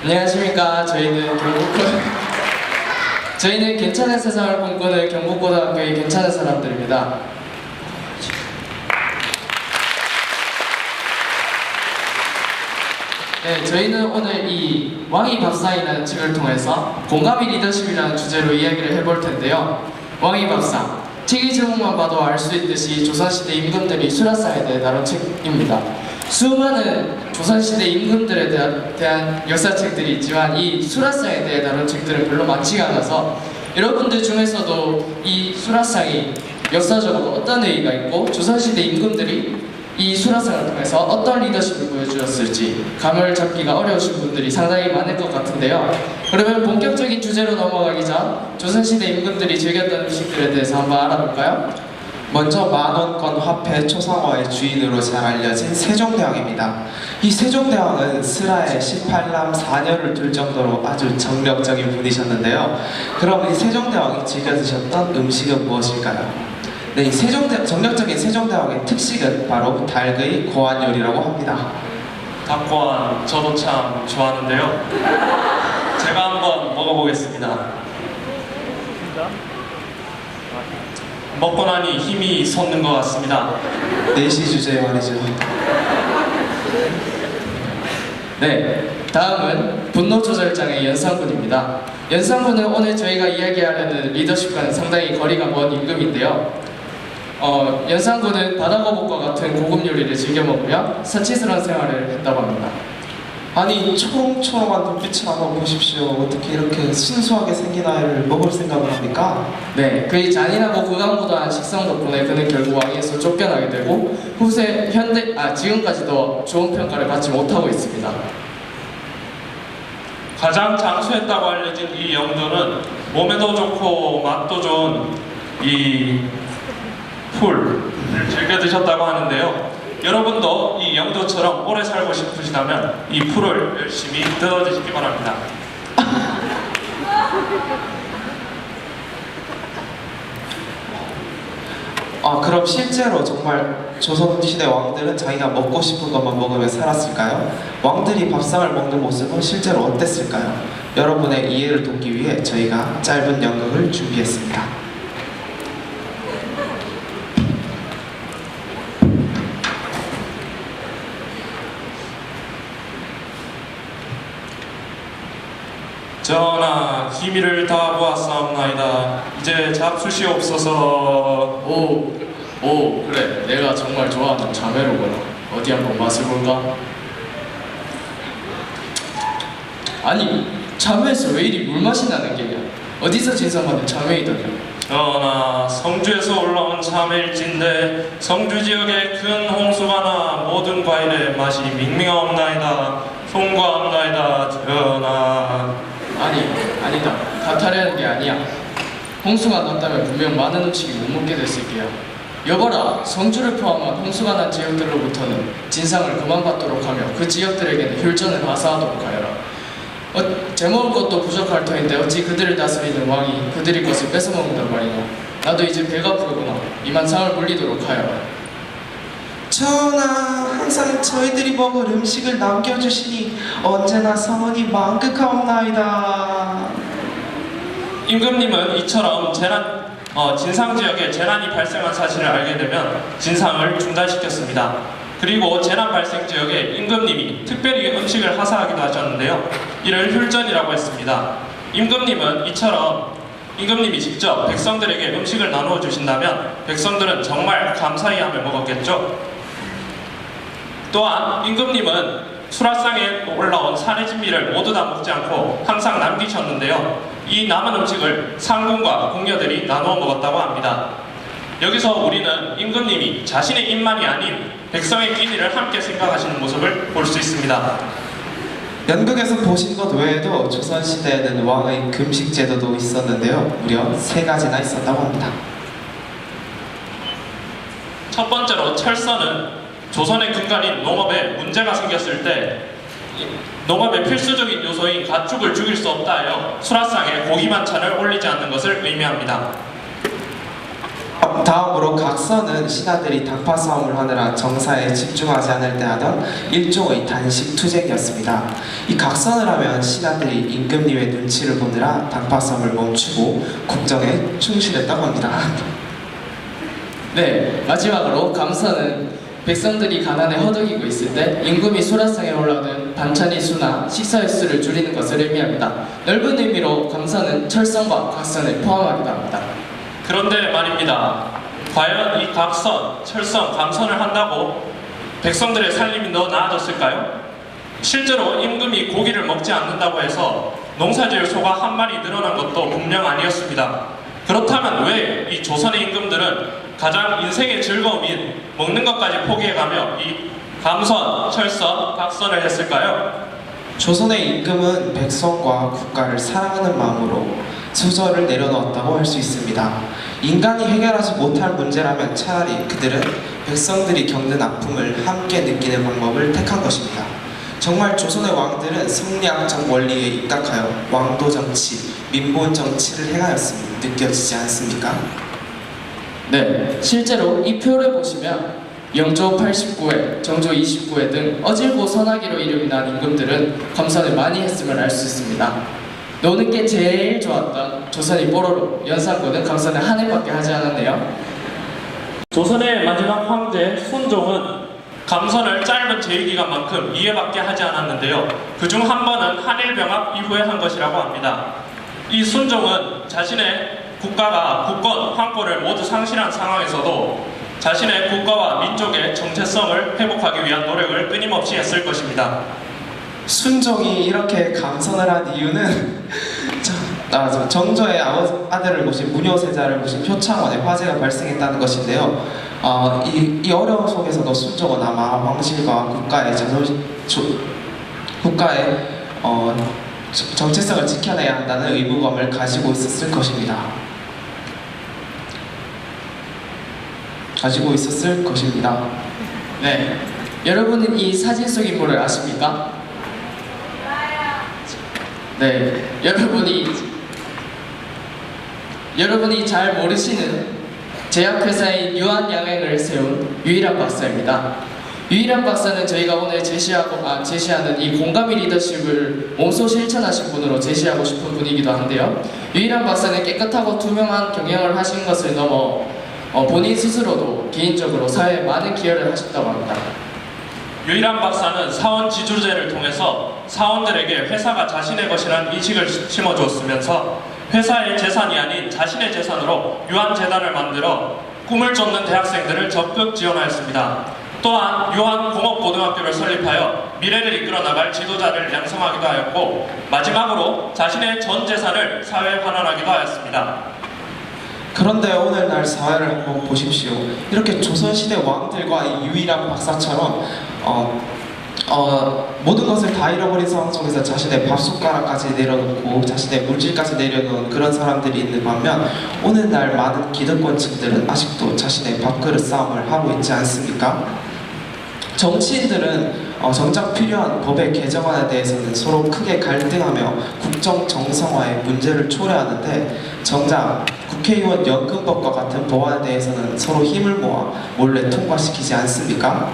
안녕하십니까. 저희는 괜찮은 세상을 꿈꾸는 경북고등학교의 괜찮은 사람들입니다. 네, 저희는 오늘 이 왕이 밥상이라는 책을 통해서 공감이 리더십이라는 주제로 이야기를 해볼 텐데요. 왕이 밥상, 책의 제목만 봐도 알 수 있듯이 조선시대 임금들이 수라상에 대해 다룬 책입니다. 수많은 조선시대 임금들에 대한 역사책들이 있지만 이 수라상에 대해 다룬 책들은 별로 많지가 않아서 여러분들 중에서도 이 수라상이 역사적으로 어떤 의의가 있고 조선시대 임금들이 이 수라상을 통해서 어떤 리더십을 보여주었을지 감을 잡기가 어려우신 분들이 상당히 많을 것 같은데요. 그러면 본격적인 주제로 넘어가기 전 조선시대 임금들이 즐겼던 음식들에 대해서 한번 알아볼까요? 먼저 만원권 화폐 초상화의 주인으로 잘 알려진 세종대왕입니다. 이 세종대왕은 슬하에 18남 4녀를 둘 정도로 아주 정력적인 분이셨는데요. 그럼 이 세종대왕이 즐겨 드셨던 음식은 무엇일까요? 네, 이 정력적인 세종대왕의 특식은 바로 닭의 고안 요리라고 합니다. 닭고안 저도 참 좋아하는데요. 제가 한번 먹어보겠습니다. 먹고 나니 힘이 솟는 것 같습니다. 4시 주제에 말이죠. 네, 다음은 분노조절장의 연산군입니다. 연산군은 오늘 저희가 이야기하려는 리더십과는 상당히 거리가 먼 임금인데요. 연산군은 바다거북과 같은 고급 요리를 즐겨 먹으며 사치스러운 생활을 했다고 합니다. 아니, 초롱초롱한 눈빛을 한번 보십시오. 어떻게 이렇게 순수하게 생긴 아이를 먹을 생각을 합니까? 네, 그의 잔인하고 극악무도한 식성 덕분에 그는 결국 왕위에서 쫓겨나게 되고 지금까지도 좋은 평가를 받지 못하고 있습니다. 가장 장수했다고 알려진 이 영조는 몸에도 좋고 맛도 좋은 이 풀을 즐겨 드셨다고 하는데요. 여러분도 이 영조처럼 오래 살고 싶으시다면 이 풀을 열심히 뜯어 드시기 바랍니다. 그럼 실제로 정말 조선시대 왕들은 자기가 먹고 싶은 것만 먹으며 살았을까요? 왕들이 밥상을 먹는 모습은 실제로 어땠을까요? 여러분의 이해를 돕기 위해 저희가 짧은 연극을 준비했습니다. 전하, 기미를 다 보았사옵나이다. 이제 잡수시옵소서. 그래, 내가 정말 좋아하는 자매로구나. 어디 한번 맛을 볼까? 아니, 자매에서 왜 이리 물맛이 나는 게냐? 어디서 진상받은 자매이더냐? 전하, 성주에서 올라온 참외일진데 성주 지역에 큰 홍수가 나 모든 과일의 맛이 밍밍하옵나이다. 송구하옵나이다. 전하. 아니다. 다탈하는 게 아니야. 홍수가 났다면 분명 많은 음식이 못 먹게 됐을 게야. 여봐라, 성주를 포함한 홍수가 난 지역들로부터는 진상을 그만 받도록 하며 그 지역들에게는 혈전을 하사하도록 하여라. 제먹을 것도 부족할 터인데 어찌 그들을 다스리는 왕이 그들의 것을 뺏어먹는단 말이냐. 나도 이제 배가 부르구나. 이만 상을 물리도록 하여라. 전하, 항상 저희들이 먹을 음식을 남겨주시니 언제나 성원이 만극하옵나이다. 임금님은 이처럼 진상 지역에 재난이 발생한 사실을 알게 되면 진상을 중단시켰습니다. 그리고 재난 발생 지역에 임금님이 특별히 음식을 하사하기도 하셨는데요. 이를 혈전이라고 했습니다. 임금님이 직접 백성들에게 음식을 나누어 주신다면 백성들은 정말 감사히 하며 먹었겠죠. 또한 임금님은 수라상에 올라온 산의 진미를 모두 다 먹지 않고 항상 남기셨는데요. 이 남은 음식을 상궁과 궁녀들이 나누어 먹었다고 합니다. 여기서 우리는 임금님이 자신의 입만이 아닌 백성의 끼니를 함께 생각하시는 모습을 볼 수 있습니다. 연극에서 보신 것 외에도 조선시대에는 왕의 금식 제도도 있었는데요. 무려 3가지나 있었다고 합니다. 첫 번째로 철서는 조선의 근간인 농업에 문제가 생겼을 때 농업의 필수적인 요소인 가축을 죽일 수 없다 하여 수라상에 고기 반찬을 올리지 않는 것을 의미합니다. 다음으로 각서는 신하들이 당파 싸움을 하느라 정사에 집중하지 않을 때 하던 일종의 단식 투쟁이었습니다. 이 각선을 하면 신하들이 임금님의 눈치를 보느라 당파 싸움을 멈추고 국정에 충실했다고 합니다. 네, 마지막으로 감사는 백성들이 가난에 허덕이고 있을 때 임금이 수라상에 올라오는 반찬의 수나 식사의 수를 줄이는 것을 의미합니다. 넓은 의미로 감사는 철선과 각선을 포함하기도 합니다. 그런데 말입니다. 과연 이 각선, 철선, 감선을 한다고 백성들의 살림이 더 나아졌을까요? 실제로 임금이 고기를 먹지 않는다고 해서 농사지을 소가 한 마리 늘어난 것도 분명 아니었습니다. 그렇다면 왜 이 조선의 임금들은 가장 인생의 즐거움인 먹는 것까지 포기해가며 이 감선, 철선, 각선을 했을까요? 조선의 임금은 백성과 국가를 사랑하는 마음으로 수저를 내려놓았다고 할 수 있습니다. 인간이 해결하지 못할 문제라면 차라리 그들은 백성들이 겪는 아픔을 함께 느끼는 방법을 택한 것입니다. 정말 조선의 왕들은 성리학적 원리에 입각하여 왕도 정치, 민본 정치를 행하였음이 느껴지지 않습니까? 네, 실제로 이 표를 보시면 영조 89회, 정조 29회 등 어질고 선하기로 이름이 난 임금들은 감선을 많이 했음을 알 수 있습니다. 노는 게 제일 좋았던 조선의 뽀로로, 연산군은 감선을 한 해밖에 하지 않았네요. 조선의 마지막 황제 순종은 감선을 짧은 제2기간만큼 2회밖에 하지 않았는데요. 그중 한 번은 한일병합 이후에 한 것이라고 합니다. 이 순종은 자신의 국가가 국권, 황권을 모두 상실한 상황에서도 자신의 국가와 민족의 정체성을 회복하기 위한 노력을 끊임없이 했을 것입니다. 순종이 이렇게 감선을 한 이유는 정조의 아들을 모신 무녀세자를 모신 표창원에 화재가 발생했다는 것인데요. 이 어려움 속에서도 순종은 아마 왕실과 국가의 정체성을 지켜내야 한다는 의무감을 가지고 있었을 것입니다. 네, 여러분은 이 사진 속 인물을 아십니까? 네, 여러분이 잘 모르시는 제약회사인 유한양행을 세운 유일한 박사입니다. 유일한 박사는 저희가 오늘 제시하는 이 공감이 리더십을 몸소 실천하신 분으로 제시하고 싶은 분이기도 한데요. 유일한 박사는 깨끗하고 투명한 경영을 하신 것을 넘어 본인 스스로도 개인적으로 사회에 많은 기여를 하셨다고 합니다. 유일한 박사는 사원 지주제를 통해서 사원들에게 회사가 자신의 것이라는 인식을 심어주었으면서 회사의 재산이 아닌 자신의 재산으로 유한재단을 만들어 꿈을 쫓는 대학생들을 적극 지원하였습니다. 또한 유한공업고등학교를 설립하여 미래를 이끌어 나갈 지도자를 양성하기도 하였고 마지막으로 자신의 전 재산을 사회에 환원하기도 하였습니다. 그런데 오늘날 사회를 한번 보십시오. 이렇게 조선시대 왕들과 이 유일한 박사처럼 모든 것을 다 잃어버린 상황 속에서 자신의 밥숟가락까지 내려놓고 자신의 물질까지 내려놓은 그런 사람들이 있는 반면 오늘날 많은 기득권층들은 아직도 자신의 밥그릇 싸움을 하고 있지 않습니까? 정치인들은 정작 필요한 법의 개정안에 대해서는 서로 크게 갈등하며 국정 정상화의 문제를 초래하는데 정작 국회의원 연금법과 같은 법안에 대해서는 서로 힘을 모아 몰래 통과시키지 않습니까?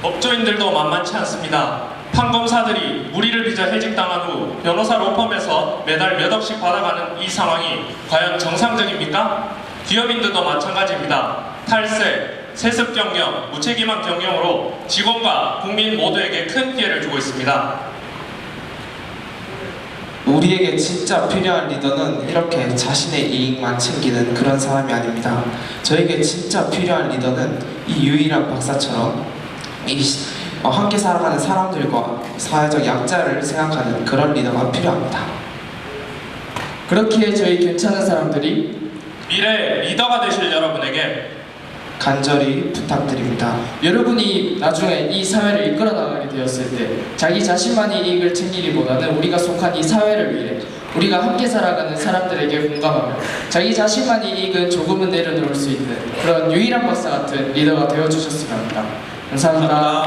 법조인들도 만만치 않습니다. 판검사들이 무리를 빚어 해직당한 후 변호사 로펌에서 매달 몇 억씩 받아가는 이 상황이 과연 정상적입니까? 기업인들도 마찬가지입니다. 탈세, 세습 경영, 무책임한 경영으로 직원과 국민 모두에게 큰 피해를 주고 있습니다. 우리에게 진짜 필요한 리더는 이렇게 자신의 이익만 챙기는 그런 사람이 아닙니다. 저에게 진짜 필요한 리더는 이 유일한 박사처럼 함께 살아가는 사람들과 사회적 약자를 생각하는 그런 리더가 필요합니다. 그렇기에 저희 괜찮은 사람들이 미래 리더가 되실 여러분에게 간절히 부탁드립니다. 여러분이 나중에 이 사회를 이끌어 나가게 되었을 때 자기 자신만이 이익을 챙기기보다는 우리가 속한 이 사회를 위해 우리가 함께 살아가는 사람들에게 공감하며 자기 자신만의 이익은 조금은 내려놓을 수 있는 그런 유일한 박사 같은 리더가 되어주셨으면 합니다. 감사합니다.